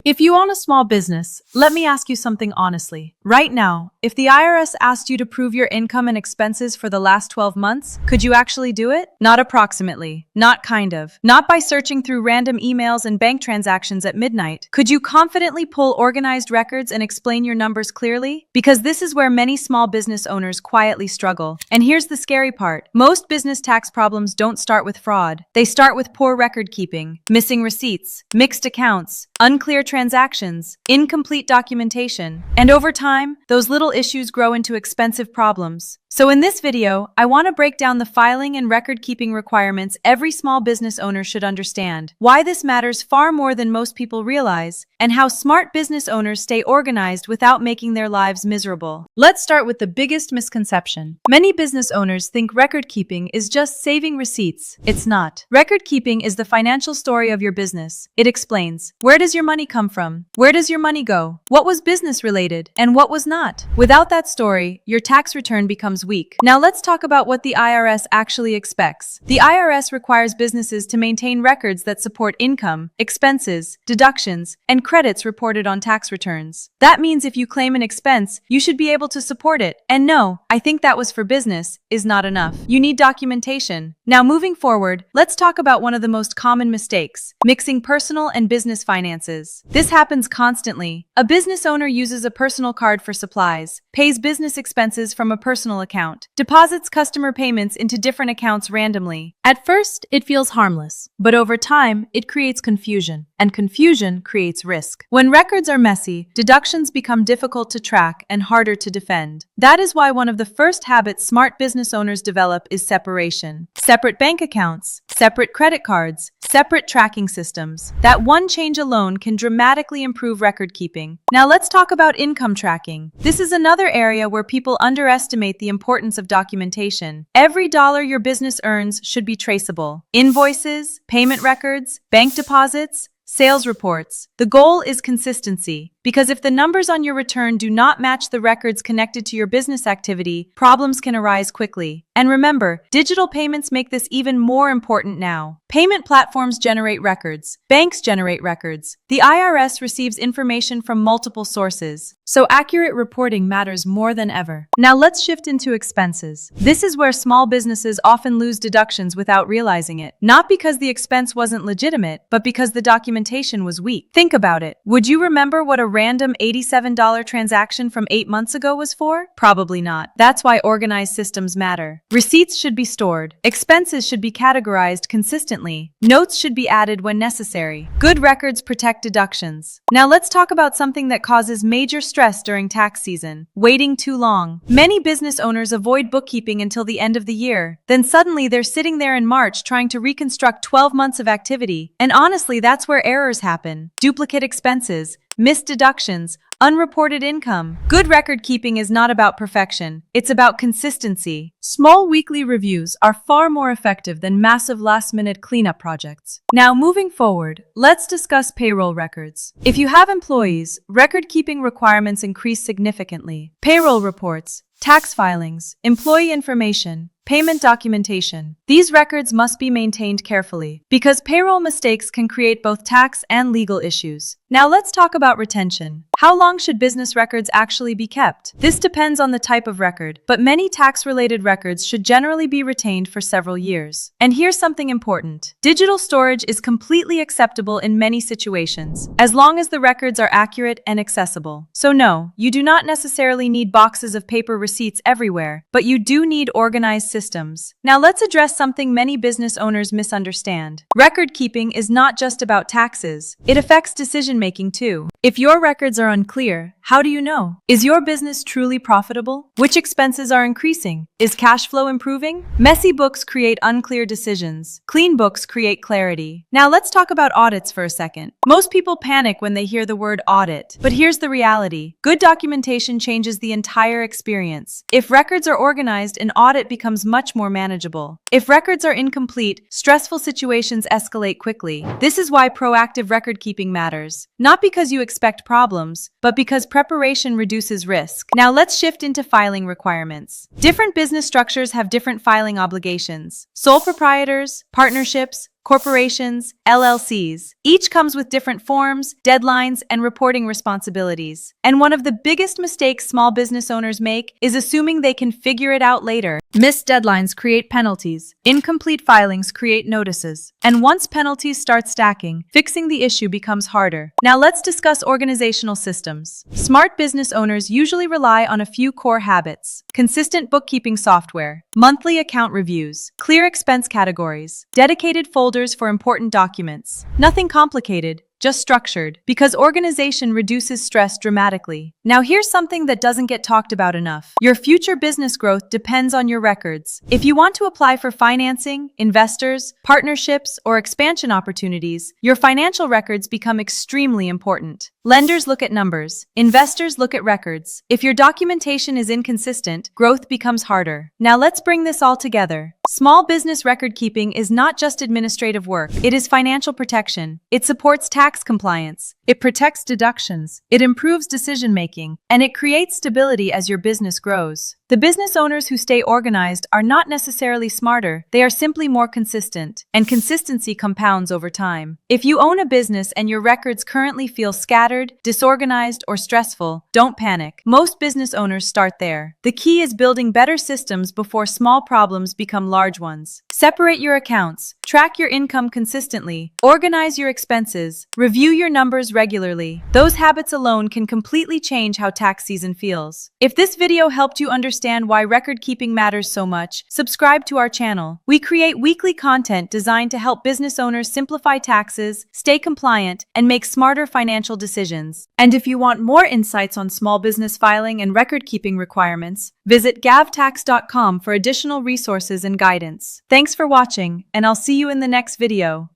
If you own a small business, let me ask you something honestly. Right now, if the IRS asked you to prove your income and expenses for the last 12 months, could you actually do it? Not approximately. Not kind of. Not by searching through random emails and bank transactions at midnight. Could you confidently pull organized records and explain your numbers clearly? Because this is where many small business owners quietly struggle. And here's the scary part. Most business tax problems don't start with fraud. They start with poor record keeping, missing receipts, mixed accounts, unclear transactions, incomplete documentation. And over time, those little issues grow into expensive problems. So in this video, I want to break down the filing and record-keeping requirements every small business owner should understand, why this matters far more than most people realize, and how smart business owners stay organized without making their lives miserable. Let's start with the biggest misconception. Many business owners think record-keeping is just saving receipts. It's not. Record-keeping is the financial story of your business. It explains, where does your money come from? Where does your money go? What was business-related? And what was not? Without that story, your tax return becomes weak. Now let's talk about what the IRS actually expects. The IRS requires businesses to maintain records that support income, expenses, deductions, and credits reported on tax returns. That means if you claim an expense, you should be able to support it. And no, I think that was for business, is not enough. You need documentation. Now moving forward, let's talk about one of the most common mistakes, mixing personal and business finances. This happens constantly. A business owner uses a personal card for supplies, pays business expenses from a personal account, deposits customer payments into different accounts randomly. At first, it feels harmless, but over time, it creates confusion, and confusion creates risk. When records are messy, deductions become difficult to track and harder to defend. That is why one of the first habits smart business owners develop is separation. Separate bank accounts, separate credit cards, separate tracking systems. That one change alone can dramatically improve record keeping. Now let's talk about income tracking. This is another area where people underestimate the importance of documentation. Every dollar your business earns should be traceable. Invoices, payment records, bank deposits, sales reports. The goal is consistency, because if the numbers on your return do not match the records connected to your business activity, problems can arise quickly. And remember, digital payments make this even more important now. Payment platforms generate records. Banks generate records. The IRS receives information from multiple sources. So accurate reporting matters more than ever. Now let's shift into expenses. This is where small businesses often lose deductions without realizing it. Not because the expense wasn't legitimate, but because the documentation was weak. Think about it. Would you remember what a random $87 transaction from 8 months ago was for? Probably not. That's why organized systems matter. Receipts should be stored. Expenses should be categorized consistently. Notes should be added when necessary. Good records protect deductions. Now let's talk about something that causes major stress during tax season: waiting too long. Many business owners avoid bookkeeping until the end of the year. Then suddenly they're sitting there in March trying to reconstruct 12 months of activity. And honestly, that's where errors happen. Duplicate expenses, missed deductions, unreported income. Good record keeping is not about perfection. It's about consistency. Small weekly reviews are far more effective than massive last-minute cleanup projects. Now, moving forward, let's discuss payroll records. If you have employees, record-keeping requirements increase significantly. Payroll reports, tax filings, employee information, payment documentation. These records must be maintained carefully because payroll mistakes can create both tax and legal issues. Now let's talk about retention. How long should business records actually be kept? This depends on the type of record, but many tax-related records should generally be retained for several years. And here's something important. Digital storage is completely acceptable in many situations, as long as the records are accurate and accessible. So no, you do not necessarily need boxes of paper receipts everywhere, but you do need organized systems. Now let's address something many business owners misunderstand. Record keeping is not just about taxes. It affects decision-making too. If your records are unclear, how do you know? Is your business truly profitable? Which expenses are increasing? Is cash flow improving? Messy books create unclear decisions. Clean books create clarity. Now let's talk about audits for a second. Most people panic when they hear the word audit, but here's the reality. Good documentation changes the entire experience. If records are organized, an audit becomes much more manageable. If records are incomplete, stressful situations escalate quickly. This is why proactive record keeping matters. Not because you expect problems, but because preparation reduces risk. Now let's shift into filing requirements. Different business structures have different filing obligations. Sole proprietors, partnerships, corporations, LLCs. Each comes with different forms, deadlines, and reporting responsibilities. And one of the biggest mistakes small business owners make is assuming they can figure it out later. Missed deadlines create penalties. Incomplete filings create notices. And once penalties start stacking, fixing the issue becomes harder. Now let's discuss organizational systems. Smart business owners usually rely on a few core habits: consistent bookkeeping software, monthly account reviews, clear expense categories, dedicated folders for important documents. Nothing complicated, just structured, because organization reduces stress dramatically. Now here's something that doesn't get talked about enough. Your future business growth depends on your records. If you want to apply for financing, investors, partnerships, or expansion opportunities, your financial records become extremely important. Lenders look at numbers. Investors look at records. If your documentation is inconsistent, growth becomes harder. Now let's bring this all together. Small business record keeping is not just administrative work. It is financial protection. It supports tax compliance. It protects deductions. It improves decision-making. And it creates stability as your business grows. The business owners who stay organized are not necessarily smarter. They are simply more consistent. And consistency compounds over time. If you own a business and your records currently feel scattered, disorganized, or stressful, don't panic. Most business owners start there. The key is building better systems before small problems become large ones. Separate your accounts. Track your income consistently. Organize your expenses. Review your numbers regularly. Those habits alone can completely change how tax season feels. If this video helped you understand why record keeping matters so much, subscribe to our channel. We create weekly content designed to help business owners simplify taxes, stay compliant, and make smarter financial decisions. And if you want more insights on small business filing and record keeping requirements, visit gavtax.com for additional resources and guidance. Thanks for watching, and I'll see you in the next video.